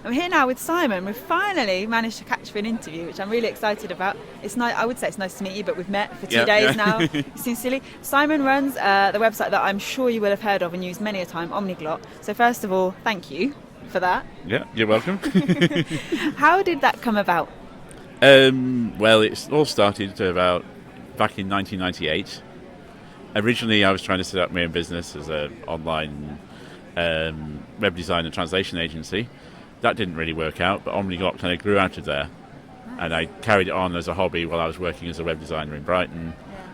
I'm here now with Simon. We've finally managed to catch for an interview, which I'm really excited about. It's nice. I would say it's nice to meet you, but we've met for 2 days now. It seems silly. Simon runs the website that I'm sure you will have heard of and used many a time, Omniglot. So first of all, thank you for that. Yeah, you're welcome. How did that come about? Well, it all started back in 1998. Originally, I was trying to set up my own business as an online web design and translation agency. That didn't really work out, but Omniglot kind of grew out of there. And I carried it on as a hobby while I was working as a web designer in Brighton.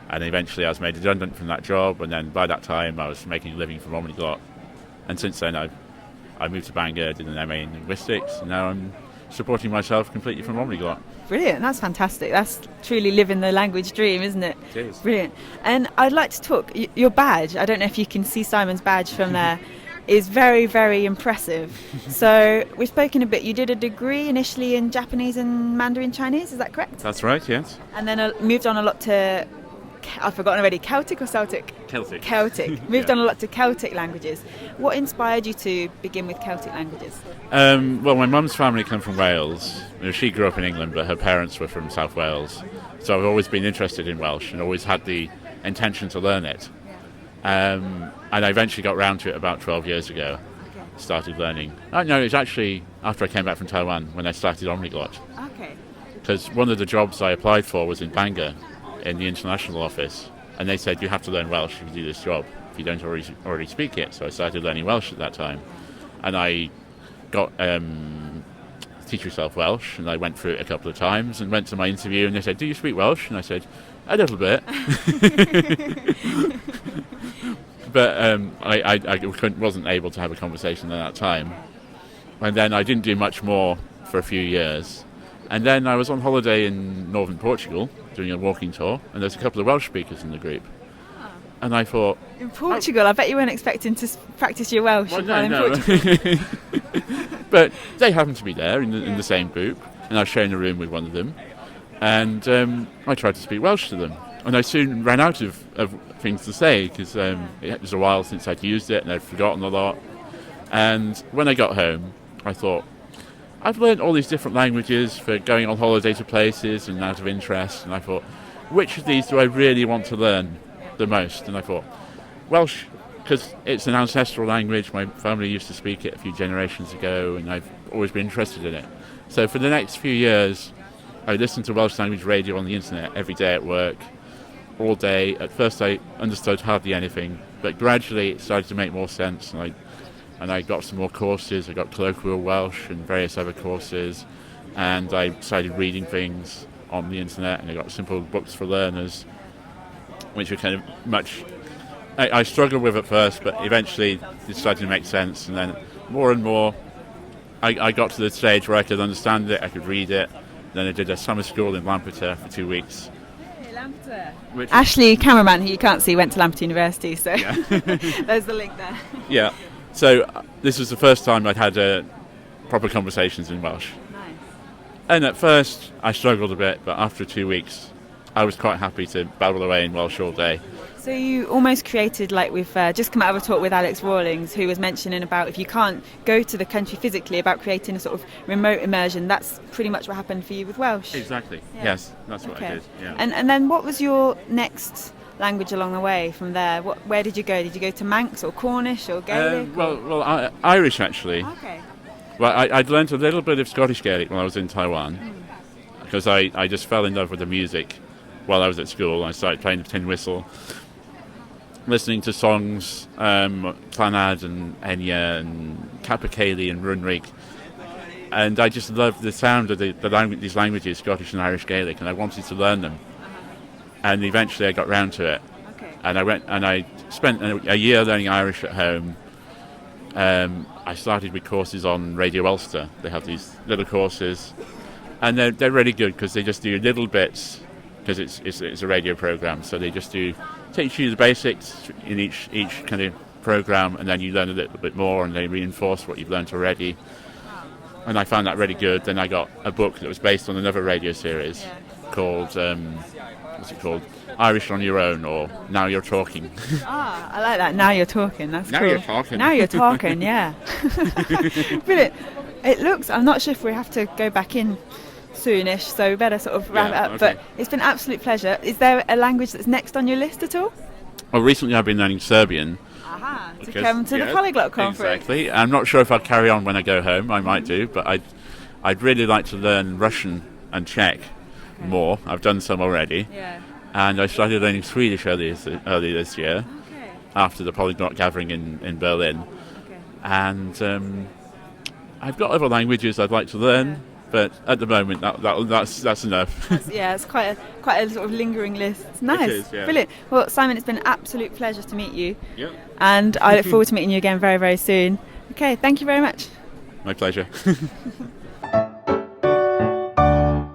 And eventually I was made redundant from that job, and then by that time I was making a living from Omniglot. And since then I moved to Bangor, did an MA in Linguistics, and now I'm supporting myself completely from Omniglot. Brilliant, that's fantastic. That's truly living the language dream, isn't it? It is. Brilliant. And I'd like to talk, your badge, I don't know if you can see Simon's badge from there, is very, very impressive. So we've spoken a bit. You did a degree initially in Japanese and Mandarin Chinese, is that correct? That's right, yes. And then moved on a lot to, I've forgotten already, Celtic or Celtic? Celtic. Celtic. Moved on a lot to Celtic languages. What inspired you to begin with Celtic languages? Well, my mum's family come from Wales. She grew up in England, but her parents were from South Wales. So I've always been interested in Welsh and always had the intention to learn it. And I eventually got round to it about 12 years ago. Okay. Started learning. No, it was actually after I came back from Taiwan when I started Omniglot. Okay. Because one of the jobs I applied for was in Bangor, in the international office. And they said, you have to learn Welsh if you do this job, if you don't already speak it. So I started learning Welsh at that time. And I got Teach Yourself Welsh, and I went through it a couple of times and went to my interview, and they said, do you speak Welsh? And I said, a little bit. But I wasn't able to have a conversation at that time. And then I didn't do much more for a few years. And then I was on holiday in northern Portugal, doing a walking tour, and there's a couple of Welsh speakers in the group. And I thought... In Portugal? I bet you weren't expecting to practice your Welsh Well, while in no. Portugal. But they happened to be there in the same group, and I was sharing a room with one of them. And I tried to speak Welsh to them. And I soon ran out of things to say, because it was a while since I'd used it, and I'd forgotten a lot. And when I got home, I thought, I've learned all these different languages for going on holiday to places and out of interest, and I thought, which of these do I really want to learn the most? And I thought, Welsh, because it's an ancestral language. My family used to speak it a few generations ago, and I've always been interested in it. So for the next few years, I listened to Welsh language radio on the internet every day at work, all day. At first I understood hardly anything, but gradually it started to make more sense, and I got some more courses. I got colloquial Welsh and various other courses, and I started reading things on the internet, and I got simple books for learners, which were kind of much... I struggled with at first, but eventually it started to make sense, and then more and more I got to the stage where I could understand it, I could read it. Then I did a summer school in Lampeter for 2 weeks. Hey, Lampeter. Ashley, cameraman, who you can't see, went to Lampeter University, so yeah. There's the link there. Yeah, so this was the first time I'd had proper conversations in Welsh. Nice. And at first I struggled a bit, but after 2 weeks I was quite happy to babble away in Welsh all day. So you almost created, like we've just come out of a talk with Alex Rawlings, who was mentioning about if you can't go to the country physically, about creating a sort of remote immersion. That's pretty much what happened for you with Welsh. Exactly. Yeah. Yes, that's what I did. Yeah. And then what was your next language along the way from there? Where did you go? Did you go to Manx or Cornish or Gaelic? Well, Irish actually. Okay. Well, I'd learnt a little bit of Scottish Gaelic when I was in Taiwan, because I just fell in love with the music while I was at school. I started playing the tin whistle, listening to songs, Clanad and Enya and Capercaillie and Runrig, and I just loved the sound of these languages, Scottish and Irish Gaelic, and I wanted to learn them. And eventually I got round to it. Okay. And I went and I spent a year learning Irish at home. I started with courses on Radio Ulster. They have these little courses, and they're really good because they just do little bits, because it's a radio program, so they just teach you the basics in each kind of program, and then you learn a little bit more, and they reinforce what you've learned already. And I found that really good. Then I got a book that was based on another radio series called what's it called? Irish on Your Own, or Now You're Talking. I like that. Now You're Talking. That's Now cool. You're Talking. Now You're Talking. Yeah. Brilliant. It looks, I'm not sure if we have to go back in soonish, so we better sort of wrap it up. Okay. But it's been an absolute pleasure. Is there a language that's next on your list at all? Well, recently I've been learning Serbian. Aha, to because- come to the yeah, Polyglot Conference. Exactly. I'm not sure if I'll carry on when I go home. I might do, but I'd really like to learn Russian and Czech more. I've done some already. Yeah. And I started learning Swedish earlier this year Okay. after the Polyglot gathering in Berlin. Okay. And I've got other languages I'd like to learn, but at the moment that's enough. Yeah, it's quite a sort of lingering list. It's nice. is, yeah. Brilliant. Well, Simon, it's been an absolute pleasure to meet you. Yep. And I look forward to meeting you again very, very soon. Okay, thank you very much. My pleasure.